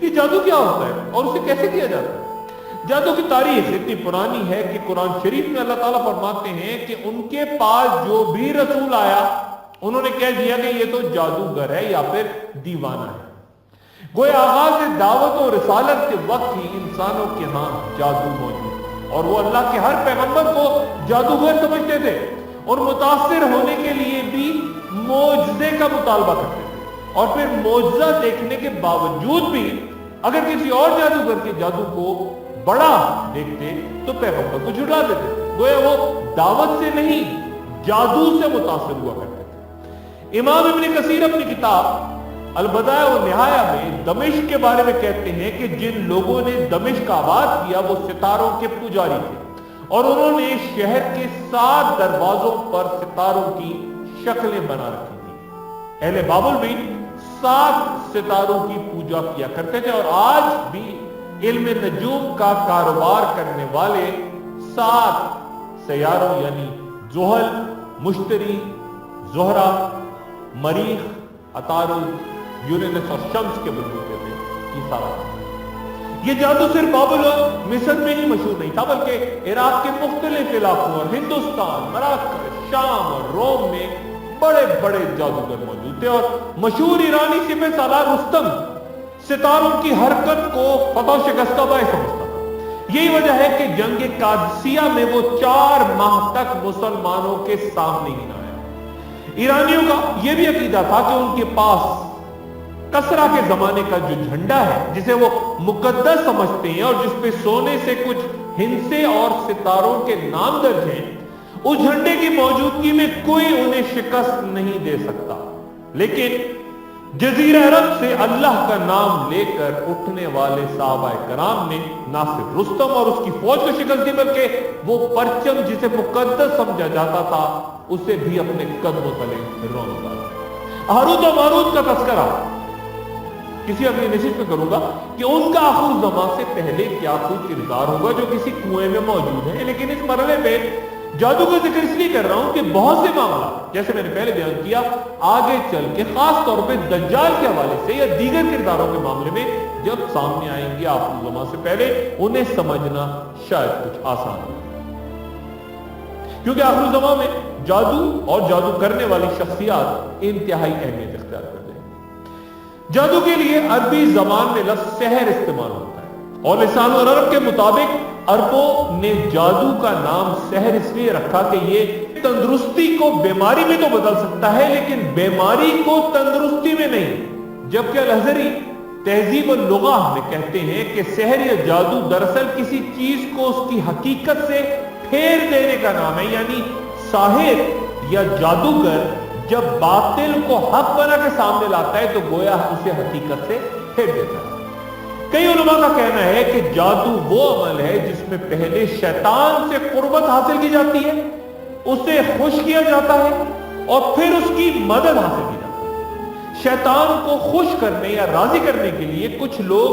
یہ جادو کیا ہوتا ہے اور اسے کیسے کیا جاتا ہے؟ جادو کی تاریخ اتنی پرانی ہے کہ قرآن شریف میں اللہ تعالیٰ فرماتے ہیں کہ ان کے پاس جو بھی رسول آیا انہوں نے کہہ دیا کہ یہ تو جادوگر ہے یا پھر دیوانہ ہے۔ گویا آغاز دعوت و رسالت کے وقت ہی انسانوں کے ہاں جادو موجود، اور وہ اللہ کے ہر پیغمبر کو جادوگر سمجھتے تھے اور متاثر ہونے کے لیے بھی معجزے کا مطالبہ کرتے تھے، اور پھر معجزہ دیکھنے کے باوجود بھی اگر کسی اور جادوگر کے جادو کو بڑا دیکھتے تو پیغمبر کو جھٹلا دیتے تھے۔ گویا وہ دعوت سے نہیں جادو سے متاثر ہوا کرتے تھے۔ امام ابن کثیر اپنی کتاب البدایہ و نہایہ میں دمشق کے بارے میں کہتے ہیں کہ جن لوگوں نے دمشق کا آباد کیا وہ ستاروں کے پجاری تھے، اور انہوں نے شہر کے 7 دروازوں پر ستاروں کی شکلیں بنا رکھی تھی۔ اہل بابل بھی 7 ستاروں کی پوجا کیا کرتے تھے، اور آج بھی علم نجوم کا کاروبار کرنے والے 7 سیاروں یعنی زحل، مشتری، زہرہ، مریخ، عطارد، یورینس اور شمس کے بندوتے تھے۔ یہ سارا یہ جادو صرف بابل اور مصر میں ہی مشہور نہیں تھا، بلکہ عراق کے مختلف علاقوں اور ہندوستان، مراکش، شام اور روم میں بڑے بڑے جادوگر موجود تھے، اور مشہور ایرانی سپہ سالار رستم ستاروں کی حرکت کو فتح و شکست کا باعث سمجھتا تھا۔ یہی وجہ ہے کہ جنگ قادسیہ میں وہ 4 ماہ تک مسلمانوں کے سامنے ہی نہ آیا۔ ایرانیوں کا یہ بھی عقیدہ تھا کہ ان کے پاس کسرا کے زمانے کا جو جھنڈا ہے جسے وہ مقدس سمجھتے ہیں اور جس پہ سونے سے کچھ ہندسے اور ستاروں کے نام درج ہیں، اس جھنڈے کی موجودگی میں کوئی انہیں شکست نہیں دے سکتا۔ لیکن جزیرہ عرب سے اللہ کا نام لے کر اٹھنے والے صحابہ کرام نے نہ صرف رستم اور اس کی فوج کو شکست دی، بلکہ وہ پرچم جسے مقدس سمجھا جاتا تھا اسے بھی اپنے قدموں تلے رون ڈالا۔ ہاروت و ماروت کا تذکرہ کسی اگلی نشست میں کروں گا کہ ان کا آخر زمان سے پہلے کیا کوئی کردار ہوگا جو کسی کنویں میں موجود ہے، لیکن اس مرحلے میں جادو کا ذکر اس لیے کر رہا ہوں کہ بہت سے معاملات جیسے میں نے پہلے بیان کیا آگے چل کے خاص طور پہ دجال کے حوالے سے یا دیگر کرداروں کے معاملے میں جب سامنے آئیں گے آخر زمان سے پہلے انہیں سمجھنا شاید کچھ آسان ہوگا، کیونکہ آخر زمان میں جادو اور جادو کرنے والی شخصیات انتہائی اہمیت اختیار کر دیں گے۔ جادو کے لیے عربی زبان میں لفظ سحر استعمال ہوتا ہے، اور لسان العرب کے مطابق عربوں نے جادو کا نام سحر اس لیے رکھا کہ یہ تندرستی کو بیماری میں تو بدل سکتا ہے لیکن بیماری کو تندرستی میں نہیں، جبکہ الازہری تہذیب اللغہ میں کہتے ہیں کہ سحر یا جادو دراصل کسی چیز کو اس کی حقیقت سے پھیر دینے کا نام ہے، یعنی ساحر یا جادوگر جب باطل کو حق بنا کے سامنے لاتا ہے تو گویا اسے حقیقت سے پھیر دیتا ہے۔ کئی علماء کا کہنا ہے کہ جادو وہ عمل ہے جس میں پہلے شیطان سے قربت حاصل کی جاتی ہے، اسے خوش کیا جاتا ہے اور پھر اس کی مدد حاصل کی جاتی ہے۔ شیطان کو خوش کرنے یا راضی کرنے کے لیے کچھ لوگ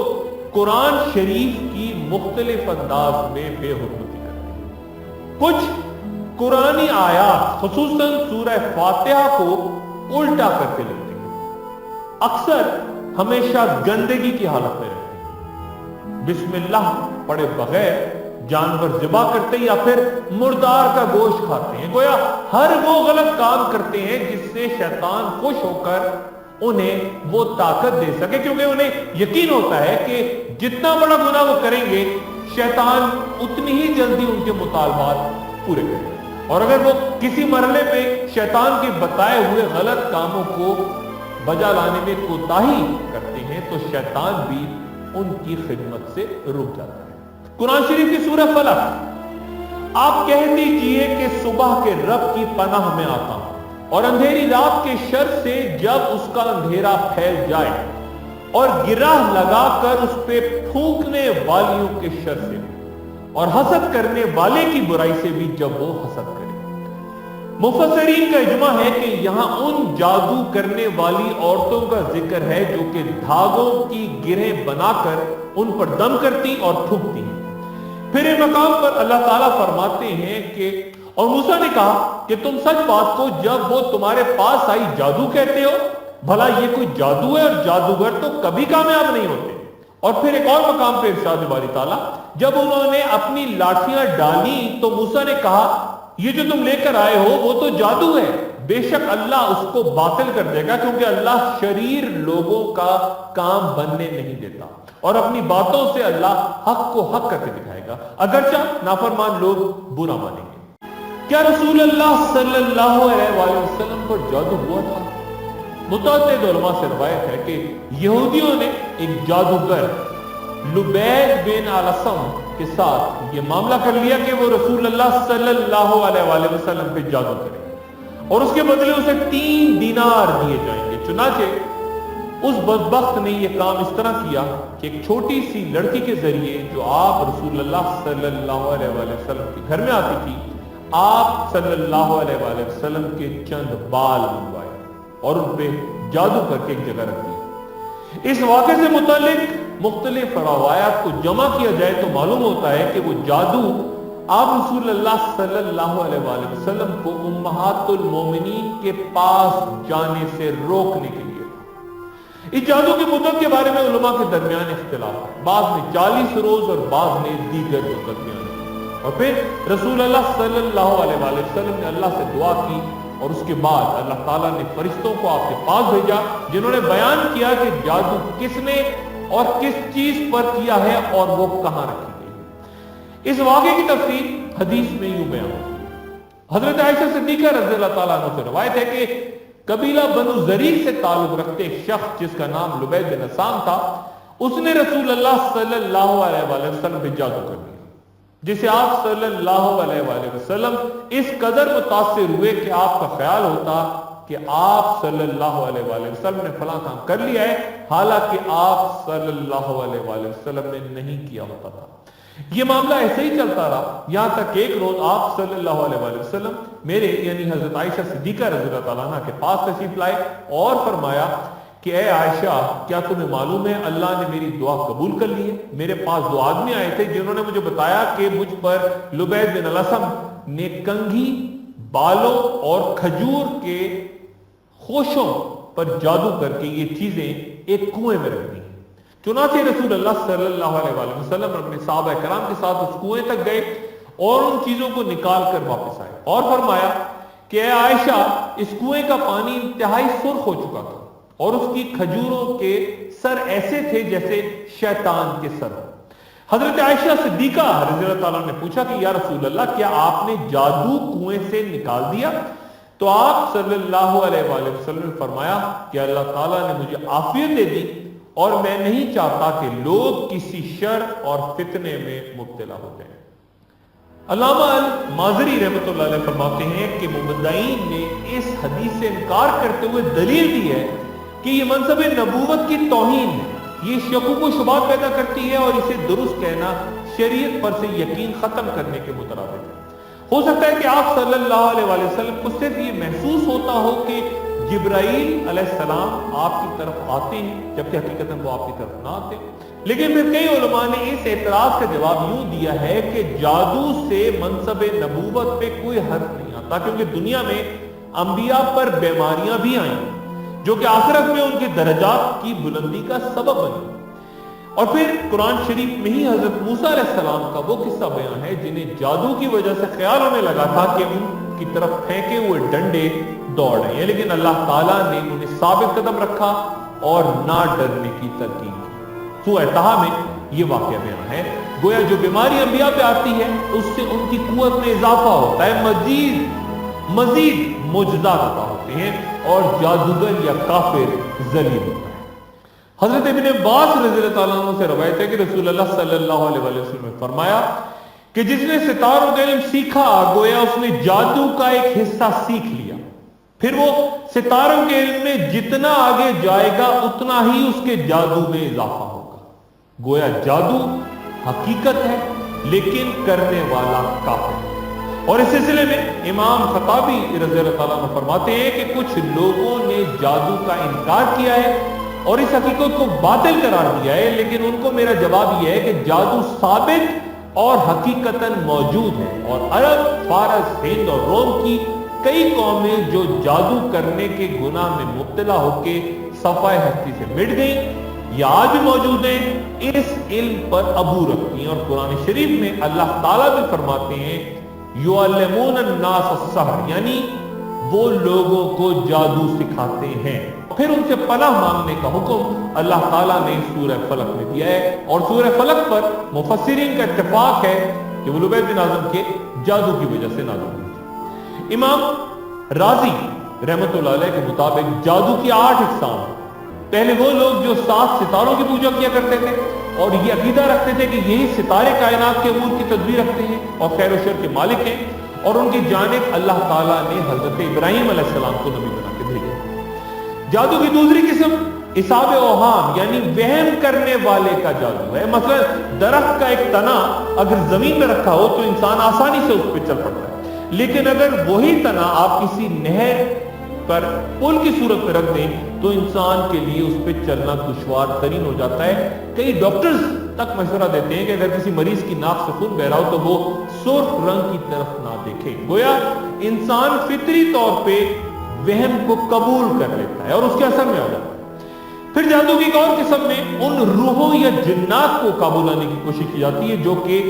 قرآن شریف کی مختلف انداز میں بے حرمتی کرتے ہیں، کچھ قرآنی آیات خصوصاً سورہ فاتحہ کو الٹا کر کے لکھتے ہیں، اکثر ہمیشہ گندگی کی حالت میں رہتے ہیں، بسم اللہ پڑھے بغیر جانور ذبح کرتے ہیں یا پھر مردار کا گوشت کھاتے ہیں۔ گویا ہر وہ غلط کام کرتے ہیں جس سے شیطان خوش ہو کر انہیں وہ طاقت دے سکے، کیونکہ انہیں یقین ہوتا ہے کہ جتنا بڑا گناہ وہ کریں گے شیطان اتنی ہی جلدی ان کے مطالبات پورے کرے گا، اور اگر وہ کسی مرحلے پہ شیطان کے بتائے ہوئے غلط کاموں کو بجا لانے میں کوتاہی کرتے ہیں تو شیطان بھی ان کی خدمت سے رک جاتا ہے۔ قرآن شریف کی سورہ فلق، آپ کہہ دیجئے کہ صبح کے رب کی پناہ میں آتا ہوں اور اندھیری رات کے شر سے جب اس کا اندھیرا پھیل جائے اور گرہ لگا کر اس پہ پھونکنے والیوں کے شر سے اور حسد کرنے والے کی برائی سے بھی جب وہ حسد کرے۔ مفسرین کا اجماع ہے کہ یہاں ان جادو کرنے والی عورتوں کا ذکر ہے جو کہ دھاگوں کی گرہیں بنا کر ان پر دم کرتی اور تھوکتی ہیں۔ پھر اس مقام پر اللہ تعالیٰ فرماتے ہیں کہ اور موسیٰ نے کہا کہ تم سچ بات کو جب وہ تمہارے پاس آئی جادو کہتے ہو، بھلا یہ کوئی جادو ہے اور جادوگر تو کبھی کامیاب نہیں ہوتے، اور پھر ایک اور مقام پہ ارشاد باری تعالیٰ، جب انہوں نے اپنی لاٹھیاں ڈالی تو موسیٰ نے کہا یہ جو تم لے کر آئے ہو وہ تو جادو ہے، بے شک اللہ اس کو باطل کر دے گا، کیونکہ اللہ شریر لوگوں کا کام بننے نہیں دیتا، اور اپنی باتوں سے اللہ حق کو حق کر کے دکھائے گا، اگرچہ نافرمان لوگ برا مانیں گے۔ کیا رسول اللہ صلی اللہ علیہ وآلہ وسلم پر جادو ہوا تھا؟ متعدد علماء سے روایت ہے کہ یہودیوں نے ایک جادوگر لبید بن علسم کے ساتھ یہ معاملہ کر لیا کہ وہ رسول اللہ صلی اللہ علیہ وآلہ وسلم پہ جادو کرے اور اس کے بدلے اسے 3 دینار دیے جائیں گے۔ چنانچہ اس بدبخت نے یہ کام اس طرح کیا کہ ایک چھوٹی سی لڑکی کے ذریعے جو آپ رسول اللہ صلی اللہ علیہ وآلہ وسلم کے گھر میں آتی تھی، آپ صلی اللہ علیہ وآلہ وسلم کے چند بال منوائے اور ان پہ جادو کر کے ایک جگہ رکھ دی۔ اس واقعے سے متعلق مختلف روایات کو جمع کیا جائے تو معلوم ہوتا ہے کہ وہ جادو آپ رسول اللہ صلی اللہ علیہ وآلہ وسلم کو امہات المومنین کے پاس جانے سے روکنے کے لیے تھا۔ اس جادو کی مدت کے بارے میں علماء کے درمیان اختلاف ہے، بعض میں 40 روز اور بعض میں دیگر مدت بیان کی۔ اور پھر رسول اللہ صلی اللہ علیہ وآلہ وسلم نے اللہ سے دعا کی اور اس کے بعد اللہ تعالیٰ نے فرشتوں کو آپ کے پاس بھیجا جنہوں نے بیان کیا کہ جادو کس نے اور کس چیز پر کیا ہے اور وہ کہاں رکھی گئی۔ اس واقعے کی تفصیل حدیث میں یوں بیان ہے۔ حضرت عائشہ صدیقہ رضی اللہ تعالیٰ عنہ سے روایت ہے کہ قبیلہ بنو زریق سے تعلق رکھتے ایک شخص جس کا نام لبید بن عصام تھا، اس نے رسول اللہ صلی اللہ علیہ وآلہ وسلم پہ جادو کر دیا، جسے آپ صلی اللہ علیہ وآلہ وسلم اس قدر متاثر ہوئے کہ آپ کا خیال ہوتا کہ آپ صلی اللہ علیہ وآلہ وسلم نے فلاں کام کر لیا ہے، حالانکہ آپ صلی اللہ علیہ وآلہ وسلم نے نہیں کیا ہوتا تھا۔ یہ معاملہ ایسے ہی چلتا رہا یہاں تک کہ ایک روز آپ صلی اللہ علیہ وآلہ وسلم میرے یعنی حضرت عائشہ صدیقہ رضی اللہ تعالیٰ عنہ کے پاس تشریف لائے اور فرمایا کہ اے عائشہ، کیا تمہیں معلوم ہے اللہ نے میری دعا قبول کر لی ہے؟ میرے پاس 2 آدمی آئے تھے جنہوں نے مجھے بتایا کہ مجھ پر لبید بن علسم نے کنگھی، بالوں اور کھجور کے خوشوں پر جادو کر کے یہ چیزیں ایک کنویں میں رکھ دی۔ چنانچہ رسول اللہ صلی اللہ علیہ وآلہ وسلم اپنے صحابہ کرام کے ساتھ اس کنویں تک گئے اور ان چیزوں کو نکال کر واپس آئے اور فرمایا کہ اے عائشہ، اس کنویں کا پانی انتہائی سرخ ہو چکا تھا اور اس کی کھجوروں کے سر ایسے تھے جیسے شیطان کے سر ہو۔ حضرت عائشہ صدیقہ رضی اللہ تعالیٰ نے پوچھا کہ یا رسول اللہ، کیا آپ نے جادو کنویں سے نکال دیا؟ تو آپ صلی اللہ علیہ وآلہ وسلم نے فرمایا کہ اللہ تعالیٰ نے مجھے عافیت دے دی اور میں نہیں چاہتا کہ لوگ کسی شر اور فتنے میں مبتلا ہو جائیں۔ علامہ المازری رحمۃ اللہ علیہ فرماتے ہیں کہ مبتدئین نے اس حدیث سے انکار کرتے ہوئے دلیل دی ہے کہ یہ منصب نبوت کی توہین ہے، یہ شکوک و شبہات پیدا کرتی ہے اور اسے درست کہنا شریعت پر سے یقین ختم کرنے کے مترادف ہے۔ ہو سکتا ہے کہ آپ صلی اللہ علیہ وآلہ وسلم کو صرف یہ محسوس ہوتا ہو کہ جبرائیل علیہ السلام آپ کی طرف آتے ہیں، جبکہ حقیقتاً وہ آپ کی طرف نہ آتے۔ لیکن پھر کئی علماء نے اس اعتراض کا جواب یوں دیا ہے کہ جادو سے منصب نبوت پہ کوئی حرف نہیں آتا، کیونکہ دنیا میں انبیاء پر بیماریاں بھی آئیں جو کہ آخرت میں ان کے درجات کی بلندی کا سبب بنی۔ اور پھر قرآن شریف میں ہی حضرت موسیٰ علیہ السلام کا وہ قصہ بیان ہے جنہیں جادو کی وجہ سے خیال ہونے لگا تھا کہ ان کی طرف پھینکے ہوئے ڈنڈے دوڑ رہے ہیں، لیکن اللہ تعالیٰ نے انہیں ثابت قدم رکھا اور نہ ڈرنے کی تلقین کی۔ سورہ طٰہٰ میں یہ واقعہ بیان ہے، گویا جو بیماری انبیاء پہ آتی ہے اس سے ان کی قوت میں اضافہ ہوتا ہے، مزید معجزات عطا ہوتے ہیں اور جادوگر یا کافر ذلیل ہوتا ہے۔ حضرت ابن عباس رضی اللہ تعالیٰ عنہ سے روایت ہے کہ رسول اللہ صلی اللہ علیہ وسلم نے فرمایا کہ جس نے ستاروں کا علم سیکھا گویا اس نے جادو کا ایک حصہ سیکھ لیا، پھر وہ ستاروں کے علم میں جتنا آگے جائے گا اتنا ہی اس کے جادو میں اضافہ ہوگا۔ گویا جادو حقیقت ہے لیکن کرنے والا کافر۔ اور اس سلسلے میں امام خطابی رضی اللہ تعالیٰ عنہ فرماتے ہیں کہ کچھ لوگوں نے جادو کا انکار کیا ہے اور اس حقیقت کو باطل قرار دیا ہے، لیکن ان کو میرا جواب یہ ہے کہ جادو ثابت اور حقیقتاً موجود ہے، اور عرب، فارس، ہند اور روم کی کئی قومیں جو جادو کرنے کے گناہ میں مبتلا ہو کے صفحہ ہستی سے مٹ گئیں، یہ آج بھی موجود ہیں، اس علم پر ابو رکھتی ہیں۔ اور قرآن شریف میں اللہ تعالیٰ بھی فرماتے ہیں یعلمون الناس السحر، یعنی وہ لوگوں کو جادو سکھاتے ہیں۔ پھر ان سے پناہ مانگنے کا حکم اللہ تعالیٰ نے سورہ فلق میں دیا ہے، اور سورہ فلق پر مفسرین کا اتفاق ہے کہ وہ لبید بن اعظم کے جادو کی وجہ سے نازل ہوئی تھی۔ امام رازی رحمت اللہ علیہ کے مطابق جادو کی 8 اقسام ہیں۔ پہلے وہ لوگ جو 7 ستاروں کی پوجا کیا کرتے تھے اور یہ عقیدہ رکھتے تھے کہ یہی ستارے کائنات کے امور کی تدبیر رکھتے ہیں اور خیر و شر کے مالک ہیں، اور ان کی جانب اللہ تعالیٰ نے حضرت ابراہیم علیہ السلام کو نبی بنا کے بھیجا۔ جادو کی دوسری قسم اصحاب اوہام، یعنی وہم کرنے والے کا جادو ہے۔ مثلا درخت کا ایک تنا اگر زمین میں رکھا ہو تو انسان آسانی سے اس پہ چل پڑتا ہے، لیکن اگر وہی تنا آپ کسی نہر پر پل کی صورت میں رکھ دیں تو انسان کے لیے اس پہ چلنا دشوار ترین ہو جاتا ہے۔ کئی ڈاکٹرز تک مشورہ دیتے ہیں کہ اگر کسی مریض کی ناک سے خون بہ رہا ہو تو وہ سرخ رنگ کی طرف نہ دیکھے۔ گویا انسان فطری طور پہ وہم کو قبول کر لیتا ہے اور اس کے اثر میں آ جاتا ہے۔ پھر جادو کی ایک اور قسم میں ان روحوں یا جنات کو قابو لانے کی کوشش کی جاتی ہے جو کہ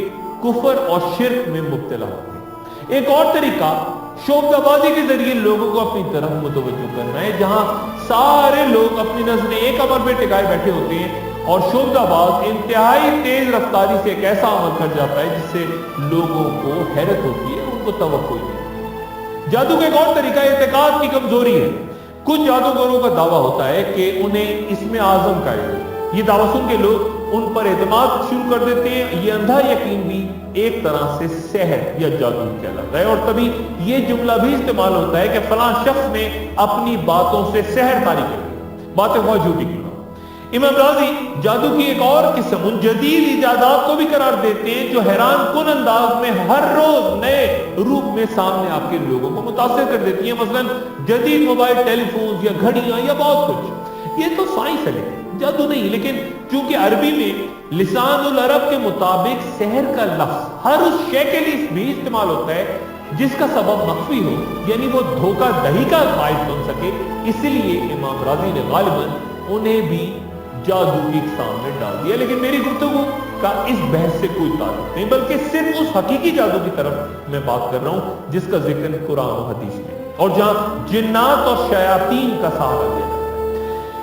کفر اور شرک میں مبتلا ہوتے ہیں۔ ایک اور طریقہ شعبدہ بازی کے ذریعے لوگوں کو اپنی طرف متوجہ کرنا ہے، جہاں سارے لوگ اپنی نظریں ایک عمل پہ ٹکائے بیٹھے ہوتے ہیں اور شعبدہ باز انتہائی تیز رفتاری سے ایک ایسا عمل کر جاتا ہے جس سے لوگوں کو حیرت ہوتی ہے، ان کو توقع نہیں۔ جادو کا ایک اور طریقہ اعتقاد کی کمزوری ہے۔ کچھ جادوگروں کا دعویٰ ہوتا ہے کہ انہیں اسم اعظم کا علم ہے۔ یہ دعویٰ سن کے لوگ ان پر اعتماد شروع کر دیتے ہیں۔ یہ اندھا یقین بھی ایک طرح سے سحر یا جادو کہلاتا ہے، اور تبھی یہ جملہ بھی استعمال ہوتا ہے کہ فلاں شخص نے اپنی باتوں سے سحر طاری کر دی، باتیں بہت جھوٹی کیوں نہ۔ امام رازی جادو کی ایک اور قسم ان جدید ایجادات کو بھی قرار دیتے ہیں جو حیران کن انداز میں ہر روز نئے روپ میں سامنے آپ کے لوگوں کو متاثر کر دیتی ہیں۔ مثلا جدید موبائل ٹیلی فونز یا گھڑیاں یا بہت کچھ، یہ تو سائنس ہے لیکن جادو نہیں۔ لیکن چونکہ عربی میں لسان العرب کے مطابق سحر کا لفظ ہر اس شے کے لیے بھی استعمال ہوتا ہے جس کا سبب مخفی ہو، یعنی وہ دھوکہ دہی کا باعث بن سکے، اس لیے امام رازی نے غالباً انہیں بھی جادو کی اقسام میں ڈال دیا۔ لیکن میری گفتگو کا اس بحث سے کوئی تعلق نہیں، بلکہ صرف اس حقیقی جادو کی طرف میں بات کر رہا ہوں جس کا ذکر قرآن و حدیث میں اور جہاں جنات اور شیاطین کا سہارا لیا جاتا ہے۔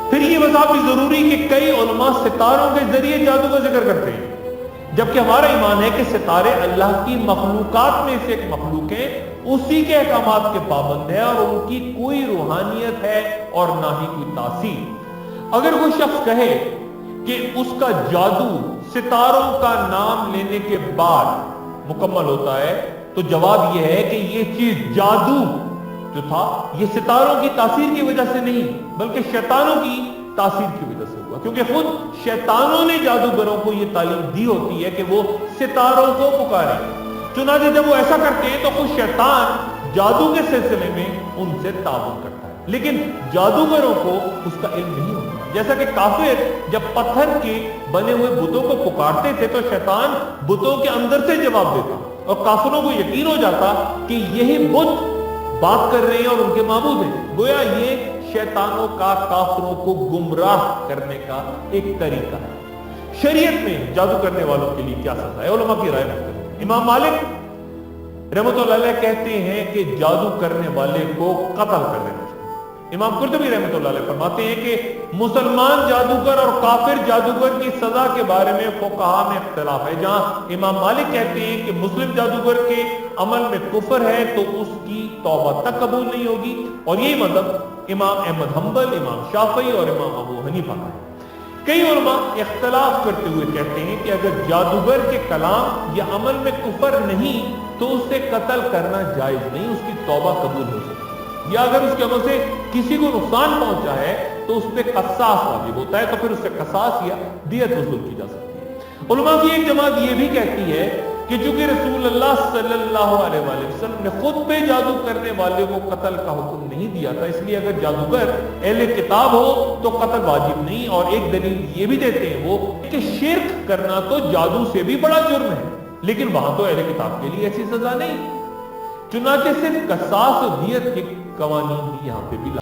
پھر یہ وضاحت بھی ضروری کہ کئی علماء ستاروں کے ذریعے جادو کا ذکر کرتے ہیں، جبکہ ہمارا ایمان ہے کہ ستارے اللہ کی مخلوقات میں سے ایک مخلوق ہیں، اسی کے احکامات کے پابند ہے اور ان کی کوئی روحانیت ہے اور نہ ہی کوئی تاثیر۔ اگر کوئی شخص کہے کہ اس کا جادو ستاروں کا نام لینے کے بعد مکمل ہوتا ہے تو جواب یہ ہے کہ یہ چیز جادو جو تھا یہ ستاروں کی تاثیر کی وجہ سے نہیں بلکہ شیطانوں کی تاثیر کی وجہ سے ہوا، کیونکہ خود شیطانوں نے جادوگروں کو یہ تعلیم دی ہوتی ہے کہ وہ ستاروں کو پکاریں۔ چنانچہ جب وہ ایسا کرتے ہیں تو خود شیطان جادو کے سلسلے میں ان سے تعاون کرتا ہے، لیکن جادوگروں کو اس کا علم نہیں ہوتا۔ جیسا کہ کافر جب پتھر کے بنے ہوئے بتوں کو پکارتے تھے تو شیطان بتوں کے اندر سے جواب دیتا اور کافروں کو یقین ہو جاتا کہ یہی بت بات کر رہے ہیں اور ان کے معبود ہیں۔ گویا یہ شیطانوں کا کافروں کو گمراہ کرنے کا ایک طریقہ ہے۔ شریعت میں جادو کرنے والوں کے لیے کیا سزا ہے؟ علماء کی رائے مختلف۔ امام مالک رحمۃ اللہ علیہ کہتے ہیں کہ جادو کرنے والے کو قتل کر دینا چاہیے۔ امام قرطبی رحمۃ اللہ علیہ فرماتے ہیں کہ مسلمان جادوگر اور کافر جادوگر کی سزا کے بارے میں فقہاء میں اختلاف ہے، جہاں امام مالک کہتے ہیں کہ مسلم جادوگر کے عمل میں کفر ہے تو اس کی توبہ تک قبول نہیں ہوگی، اور یہی مذہب امام احمد حنبل، امام شافعی اور امام ابو حنیفہ کا ہے۔ کئی علماء اختلاف کرتے ہوئے کہتے ہیں کہ اگر جادوگر کے کلام یا عمل میں کفر نہیں تو اسے قتل کرنا جائز نہیں، اس کی توبہ قبول ہو سکتی ہے، یا اگر اس کے عمل سے کسی کو نقصان پہنچا ہے تو اس پہ قصاص واجب ہوتا ہے، تو پھر اس سے قصاص یا دیت وصول کی جا سکتی ہے۔ علماء کی ایک جماعت یہ بھی کہتی ہے کہ چونکہ رسول اللہ صلی اللہ علیہ وآلہ وسلم نے خود پہ جادو کرنے والے کو قتل کا حکم نہیں دیا تھا، اس لیے اگر جادوگر اہل کتاب ہو تو قتل واجب نہیں، اور ایک دلیل یہ بھی دیتے ہیں وہ کہ شرک کرنا تو جادو سے بھی بڑا جرم ہے، لیکن وہاں تو اہل کتاب کے لیے ایسی سزا نہیں، چنانچہ صرف قصاص و دیت کے قوانین بھی یہاں پہ بھی